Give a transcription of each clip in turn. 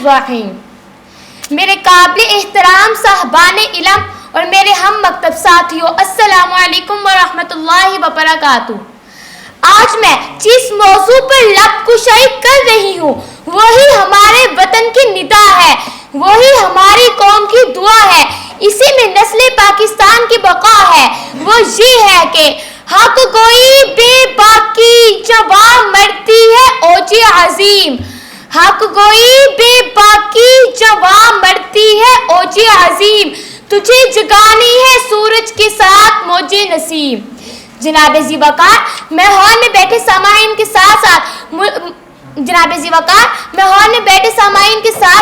रहीम। मेरे काबिल एहतराम साहबान इल्म और मेरे हम मकतब साथियों, अस्सलामु अलैकुम व रहमतुल्लाहि व बरकातुहू। आज मैं जिस मौजू पर लब कुशाई कर रही हूँ वही हमारे वतन की निदा है, वही हमारी कौम की दुआ है, इसी में नस्ले पाकिस्तान की बका है। वो ये है कि हक गोई बेबाकी जवां मरती है ओजे अजीम, हक गोई बेबाकी जवां मरती है ओजे अजीम, तुझे जगानी है सूरज के साथ मौजे नसीम। जनाब ज़ीवकार, मैं हॉल में बैठे सामाईन के साथ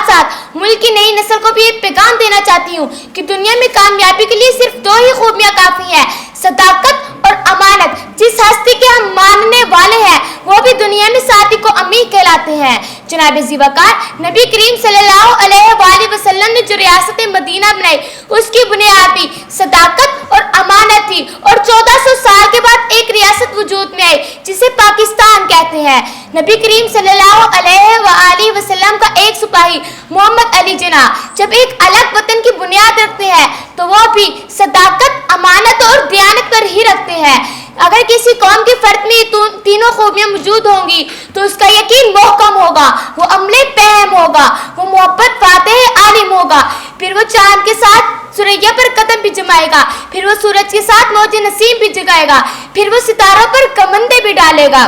साथ मुल्क की नई नस्ल को भी एक पैगाम देना चाहती हूँ कि दुनिया में कामयाबी के लिए सिर्फ दो ही खूबियाँ काफ़ी हैं, सदाकत और अमानत। जिस हस्ती के हम मानने वाले हैं वो भी दुनिया में सादिक को अमीर कहलाते हैं। जनाब ज़ीवकार, नबी करीम सल्लल्लाहु अलैहि वसल्लम ने जो रियासत मदीना बनाई उसकी बुनियाद भी सदाकत और अमानत थी और 1400 साल के बाद एक रियासत वजूद में आई जिसे पाकिस्तान कहते हैं। नबी करीम सल्लल्लाहु अलैहि वसल्लम का एक सिपाही मोहम्मद अली जिन्ना जब एक अलग वतन की बुनियाद रखते हैं तो वो भी सदाकत, अमानत और दयानत पर ही रखते हैं। अगर किसी कौम के फर्द में तीनों खूबियाँ मौजूद होंगी तो उसका यकीन मोहकम होगा, वो अमले पहम होगा, वो मोहब्बत फातेह आलिम होगा, फिर वो चांद के साथ सुरैया पर कदम भी जमाएगा, फिर वो सूरज के साथ मौजे नसीम भी जगाएगा, फिर वो सितारों पर कमंदे भी डालेगा।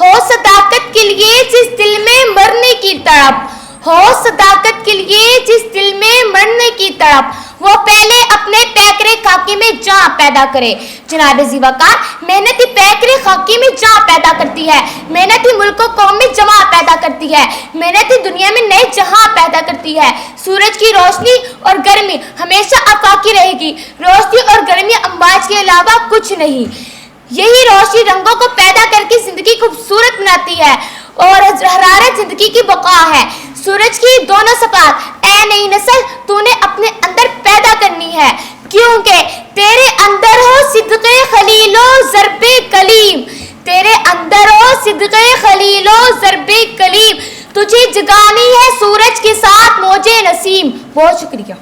हो सदाकत के लिए जिस दिल में मरने की तड़प, हो सदाकत के लिए जिस दिल में मरने की तड़प, वो पहले अपने पैकरे खाकी में जान पैदा करे। जनाब ज़ीवकार, मेहनत ही पैकरे खाकी में जान पैदा करती है, मेहनत ही मुल्क को कौम में जमा पैदा करती है, मेहनत ही दुनिया में नए जहां पैदा करती है। सूरज की रोशनी और गर्मी हमेशा आफाकी रहेगी, रोशनी और गर्मी अम्बाज के अलावा कुछ नहीं। यही रोशनी रंगों को पैदा करके जिंदगी खूबसूरत बनाती है और हरारत जिंदगी की बका है। सूरज की दोनों सपात ऐ नई नस्ल तूने अपने अंदर पैदा करनी है, क्योंकि तेरे अंदर हो सिद्क़े खलीलो ज़र्बे कलीम, तेरे अंदर हो सिद्क़े खलीलो ज़र्बे कलीम, तुझे जगानी है सूरज के साथ मौजे नसीम। बहुत शुक्रिया।